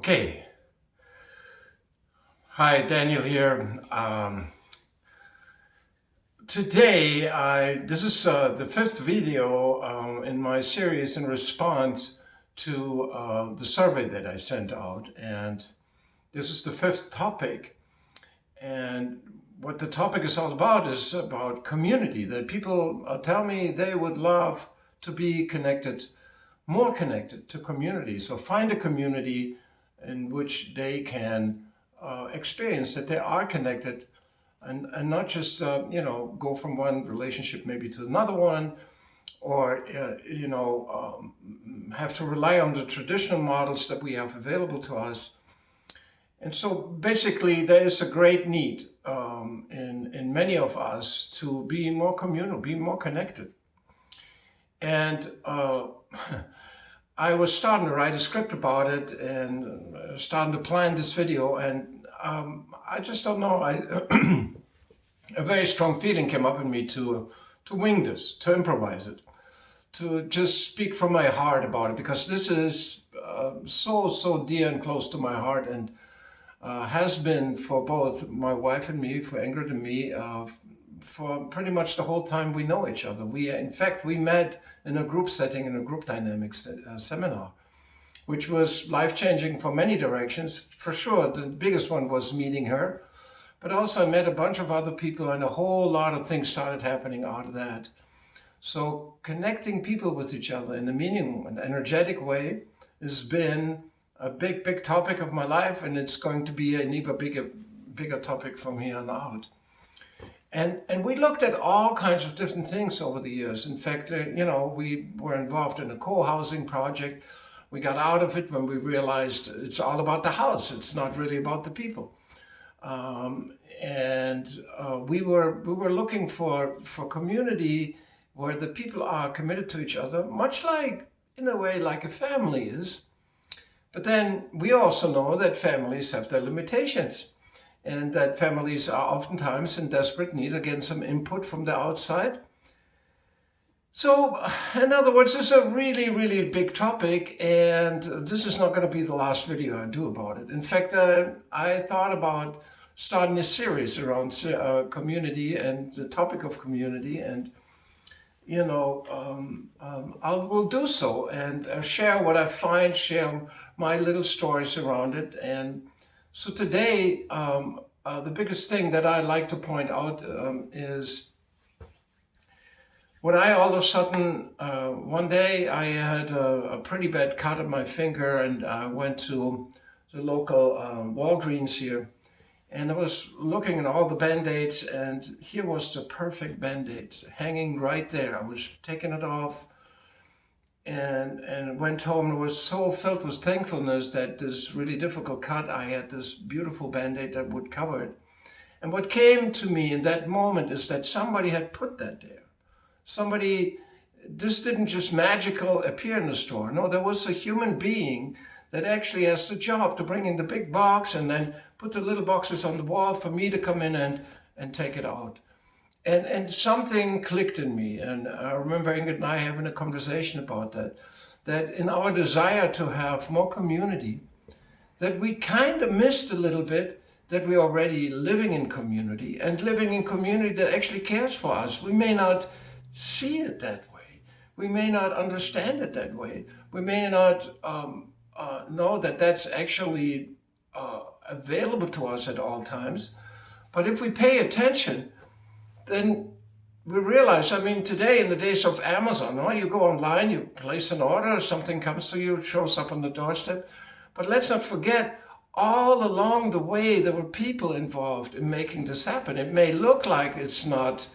Okay. Hi, Daniel here. This is the fifth video in my series in response to the survey that I sent out. And this is the fifth topic. And what the topic is all about is about community, that people tell me they would love to be connected, more connected to community. So find a community in which they can experience that they are connected and not just, go from one relationship maybe to another one, or, have to rely on the traditional models that we have available to us. And so basically there is a great need in many of us to be more communal, be more connected. And I was starting to write a script about it and starting to plan this video, and I just don't know, a very strong feeling came up in me to wing this, to improvise it, to just speak from my heart about it, because this is so dear and close to my heart, and has been for both my wife and me, for Ingrid and me, for pretty much the whole time we know each other. In fact, we met in a group setting, in a group dynamics seminar, which was life-changing for many directions. For sure, the biggest one was meeting her, but also I met a bunch of other people, and a whole lot of things started happening out of that. So connecting people with each other in a meaningful and energetic way has been a big topic of my life, and it's going to be an even bigger topic from here on out. And we looked at all kinds of different things over the years. In fact, we were involved in a co-housing project. We got out of it when we realized it's all about the house. It's not really about the people. We were looking for community where the people are committed to each other, much like, in a way, like a family is. But then we also know that families have their limitations, and that families are oftentimes in desperate need of getting some input from the outside. So, in other words, this is a really big topic, and this is not going to be the last video I do about it. In fact, I thought about starting a series around community and the topic of community, and I will do so and share what I find, share my little stories around it. And so today, the biggest thing that I like to point out is when I all of a sudden, one day I had a pretty bad cut on my finger, and I went to the local Walgreens here, and I was looking at all the Band-Aids, and here was the perfect Band-Aid hanging right there. I was taking it off and went home and was so filled with thankfulness that this really difficult cut, I had this beautiful Band-Aid that would cover it. And what came to me in that moment is that somebody had put that there. This didn't just magically appear in the store. No, there was a human being that actually has the job to bring in the big box and then put the little boxes on the wall for me to come in and take it out. And something clicked in me. And I remember Ingrid and I having a conversation about that in our desire to have more community, that we kind of missed a little bit that we're already living in community, and living in community that actually cares for us. We may not see it that way. We may not understand it that way. We may not know that that's actually available to us at all times. But if we pay attention, then we realize, today in the days of Amazon, you go online, you place an order, something comes to you, it shows up on the doorstep. But let's not forget, all along the way, there were people involved in making this happen. It may look like it's not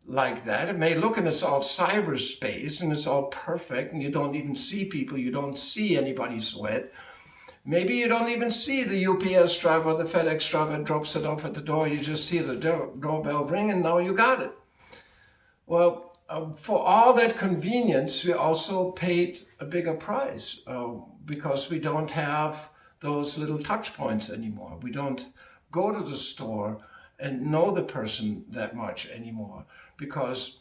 like that. It may look and it's all cyberspace and it's all perfect and you don't even see people, you don't see anybody sweat. Maybe you don't even see the UPS driver, the FedEx driver drops it off at the door. You just see the doorbell ring and now you got it. Well, for all that convenience, we also paid a bigger price because we don't have those little touch points anymore. We don't go to the store and know the person that much anymore because,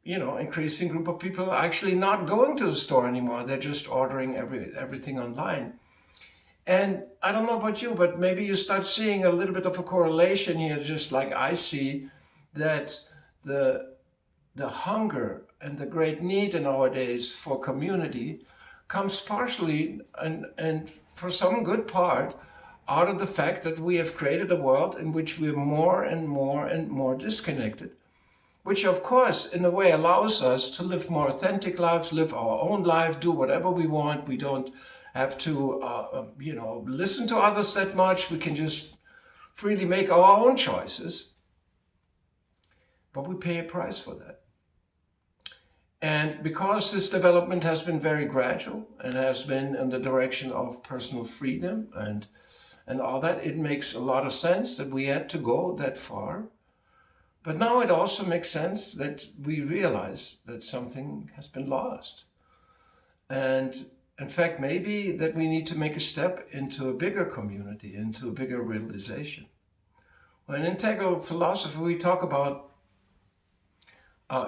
increasing group of people are actually not going to the store anymore. They're just ordering everything online. And I don't know about you, but maybe you start seeing a little bit of a correlation here, just like I see, that the hunger and the great need nowadays for community comes partially and for some good part out of the fact that we have created a world in which we're more and more and more disconnected, which of course in a way allows us to live more authentic lives, live our own life, do whatever we want. We don't have to listen to others that much. We can just freely make our own choices, but we pay a price for that. And because this development has been very gradual and has been in the direction of personal freedom and all that, it makes a lot of sense that we had to go that far. But now it also makes sense that we realize that something has been lost. And in fact, maybe that we need to make a step into a bigger community, into a bigger realization. Well, in integral philosophy, we talk about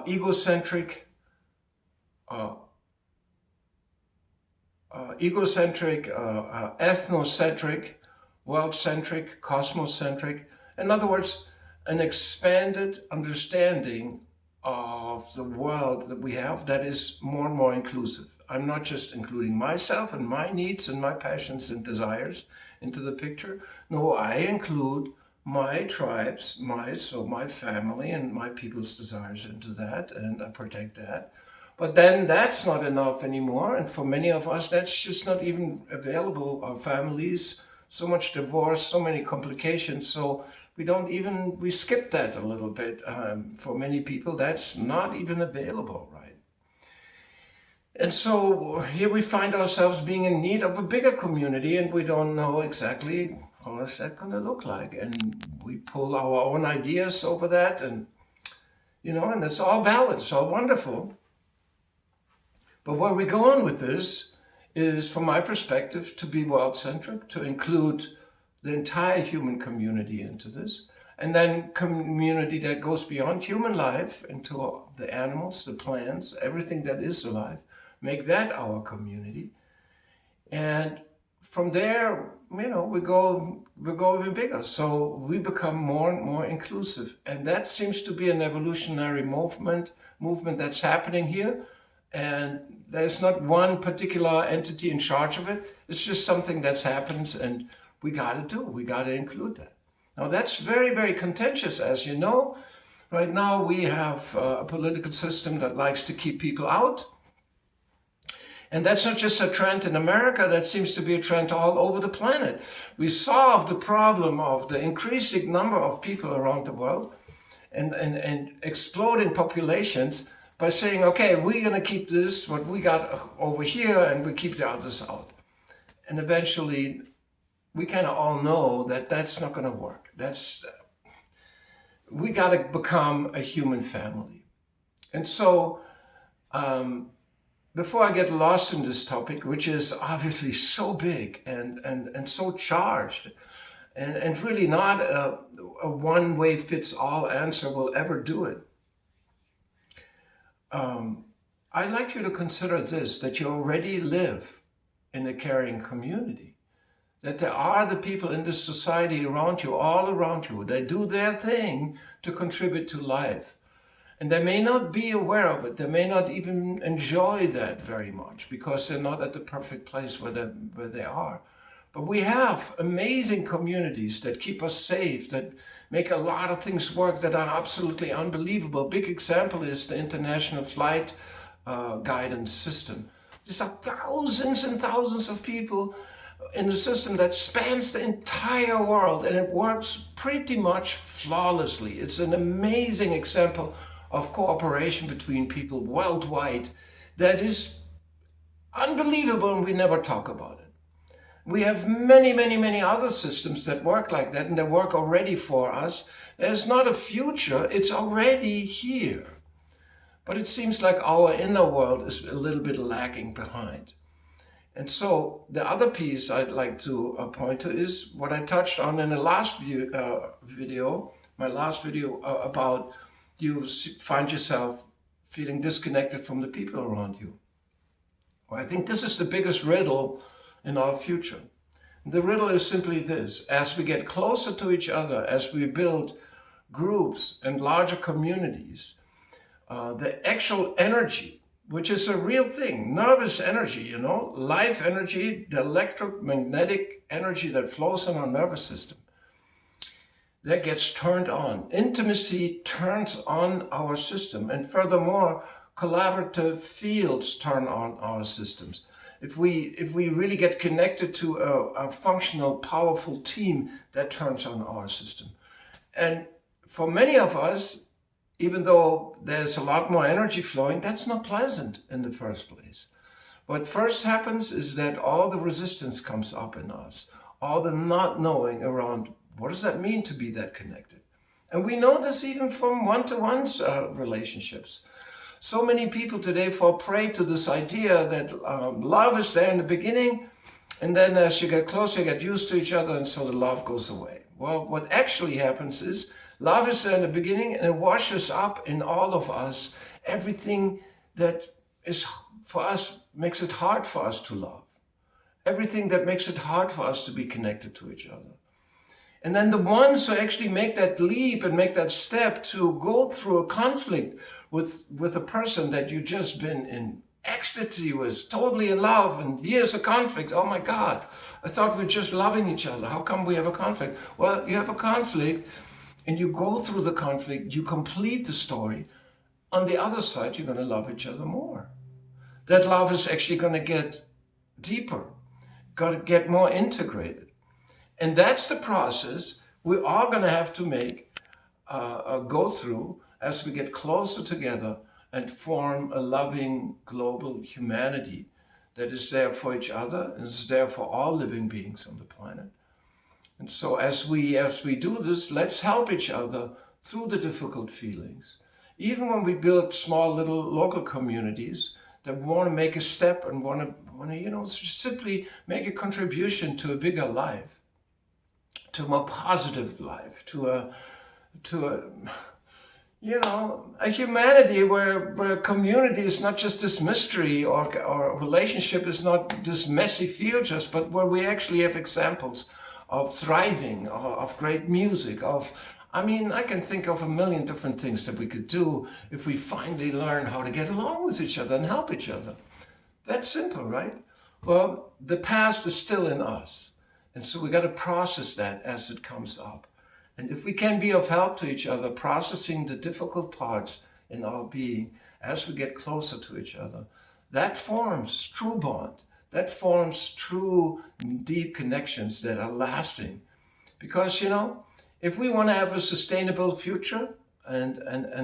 egocentric, ethnocentric, world-centric, cosmocentric. In other words, an expanded understanding of the world that we have that is more and more inclusive. I'm not just including myself and my needs and my passions and desires into the picture. No, I include my tribes, my family and my people's desires into that, and I protect that. But then that's not enough anymore, and for many of us that's just not even available. Our families, so much divorce, so many complications, so we skip that a little bit. For many people that's not even available, right? And so here we find ourselves being in need of a bigger community, and we don't know exactly how is that going to look like. And we pull our own ideas over that, and and it's all valid, it's all wonderful. But where we go on with this is, from my perspective, to be world-centric, to include the entire human community into this, and then community that goes beyond human life into the animals, the plants, everything that is alive, make that our community. And from there, we go even bigger. So we become more and more inclusive. And that seems to be an evolutionary movement that's happening here. And there's not one particular entity in charge of it. It's just something that happens, and we got to include that. Now that's very, very contentious, as you know. Right now we have a political system that likes to keep people out. And that's not just a trend in America, that seems to be a trend all over the planet. We solved the problem of the increasing number of people around the world and exploding populations by saying, okay, we're going to keep this, what we got over here, and we keep the others out. And eventually, we kind of all know that that's not going to work. We got to become a human family. And so, before I get lost in this topic, which is obviously so big and so charged, and really not a one-way-fits-all answer will ever do it, I'd like you to consider this, that you already live in a caring community, that there are the people in this society around you, all around you, they do their thing to contribute to life. And they may not be aware of it, they may not even enjoy that very much because they're not at the perfect place where they are. But we have amazing communities that keep us safe, that make a lot of things work, that are absolutely unbelievable. A big example is the international flight guidance system. There's thousands and thousands of people in a system that spans the entire world, and it works pretty much flawlessly. It's an amazing example of cooperation between people worldwide that is unbelievable, and we never talk about it. We have many, many, many other systems that work like that, and they work already for us. There's not a future, it's already here. But it seems like our inner world is a little bit lagging behind. And so the other piece I'd like to point to is what I touched on in the last video, about you find yourself feeling disconnected from the people around you. Well, I think this is the biggest riddle in our future. The riddle is simply this: as we get closer to each other, as we build groups and larger communities, the actual energy, which is a real thing, nervous energy, life energy, the electromagnetic energy that flows in our nervous system, that gets turned on. Intimacy turns on our system, and furthermore, collaborative fields turn on our systems. If we really get connected to a functional, powerful team, that turns on our system. And for many of us, even though there's a lot more energy flowing, that's not pleasant in the first place. What first happens is that all the resistance comes up in us, all the not knowing around what does that mean to be that connected. And we know this even from one-to-one relationships. So many people today fall prey to this idea that love is there in the beginning, and then as you get closer, you get used to each other, and so the love goes away. Well, what actually happens is love is there in the beginning, and it washes up in all of us everything that is for us, makes it hard for us to love. Everything that makes it hard for us to be connected to each other. And then the ones who actually make that leap and make that step to go through a conflict with a person that you've just been in ecstasy with, totally in love, and here's a conflict. Oh my God, I thought we were just loving each other. How come we have a conflict? Well, you have a conflict, and you go through the conflict, you complete the story. On the other side, you're going to love each other more. That love is actually going to get deeper, got to get more integrated. And that's the process we are going to have to go through as we get closer together and form a loving global humanity that is there for each other and is there for all living beings on the planet. And so as we do this, let's help each other through the difficult feelings. Even when we build small little local communities that want to make a step and want to simply make a contribution to a bigger life, to a more positive life, to a humanity where community is not just this mystery, or relationship is not this messy field just, but where we actually have examples of thriving, of great music, I can think of a million different things that we could do if we finally learn how to get along with each other and help each other. That's simple, right? Well, the past is still in us. And so we got to process that as it comes up. And if we can be of help to each other, processing the difficult parts in our being as we get closer to each other, that forms true bond. That forms true deep connections that are lasting. Because, if we want to have a sustainable future and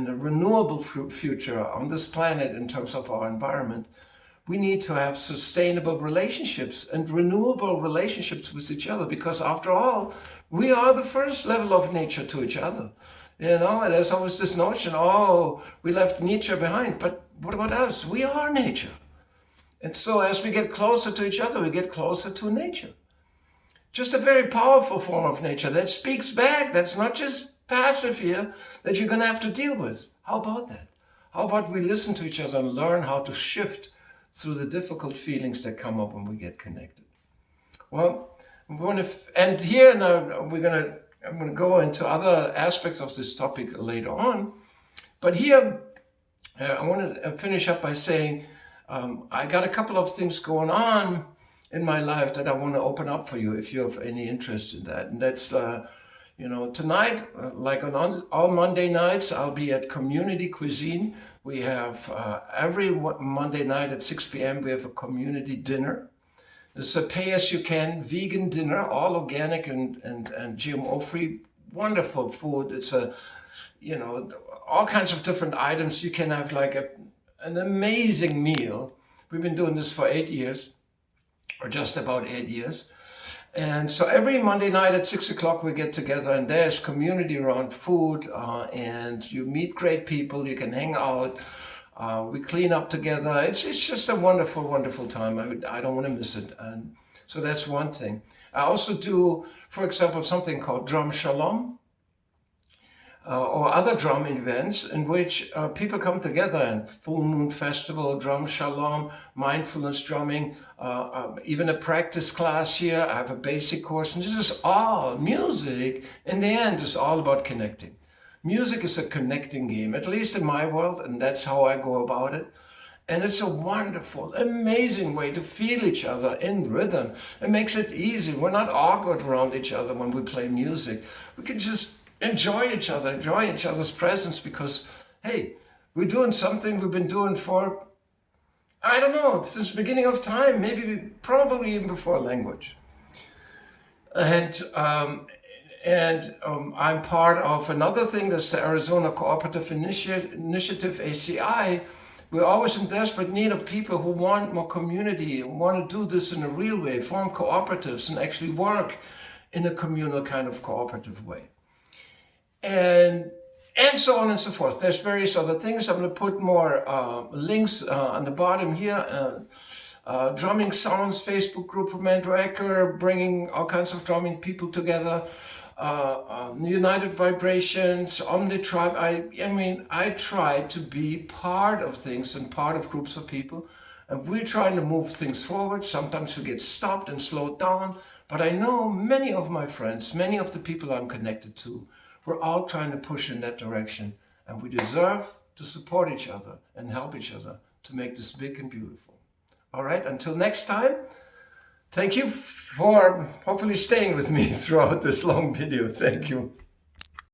a renewable future on this planet in terms of our environment, we need to have sustainable relationships and renewable relationships with each other, because after all, we are the first level of nature to each other. There's always this notion, we left nature behind, but what about us? We are nature. And so as we get closer to each other, we get closer to nature. Just a very powerful form of nature that speaks back, that's not just passive here, that you're going to have to deal with. How about that? How about we listen to each other and learn how to shift through the difficult feelings that come up when we get connected? Well, I'm going to end here now. I'm going to go into other aspects of this topic later on. But here, I want to finish up by saying I got a couple of things going on in my life that I want to open up for you if you have any interest in that. And that's, tonight, like on all Monday nights, I'll be at Community Cuisine. We have every Monday night at 6 p.m. we have a community dinner. It's a pay-as-you-can vegan dinner, all organic and GMO-free. Wonderful food. It's all kinds of different items. You can have like an amazing meal. We've been doing this for 8 years, or just about 8 years. And so every Monday night at 6 o'clock we get together, and there's community around food, and you meet great people, you can hang out, we clean up together. It's just a wonderful, wonderful time. I don't want to miss it. And so that's one thing. I also do, for example, something called Drum Shalom. or other drum events in which people come together, and Full Moon Festival, Drum Shalom, mindfulness drumming, even a practice class here. I have a basic course, and this is all music. In the end, is all about connecting. Music is a connecting game, at least in my world, and that's how I go about it. And it's a wonderful, amazing way to feel each other in rhythm. It makes it easy. We're not awkward around each other when we play music. We can just enjoy each other, enjoy each other's presence, because, hey, we're doing something we've been doing for, I don't know, since the beginning of time, maybe probably even before language. And I'm part of another thing, that's the Arizona Cooperative Initiative, ACI. We're always in desperate need of people who want more community, who want to do this in a real way, form cooperatives and actually work in a communal kind of cooperative way. And so on and so forth. There's various other things. I'm going to put more links on the bottom here. Drumming Sounds Facebook group from Andrew Ecker, bringing all kinds of drumming people together. United Vibrations, Omnitribe. I try to be part of things and part of groups of people, and we're trying to move things forward. Sometimes we get stopped and slowed down, but I know many of my friends, many of the people I'm connected to, we're all trying to push in that direction, and we deserve to support each other and help each other to make this big and beautiful. All right, until next time. Thank you for hopefully staying with me throughout this long video. Thank you.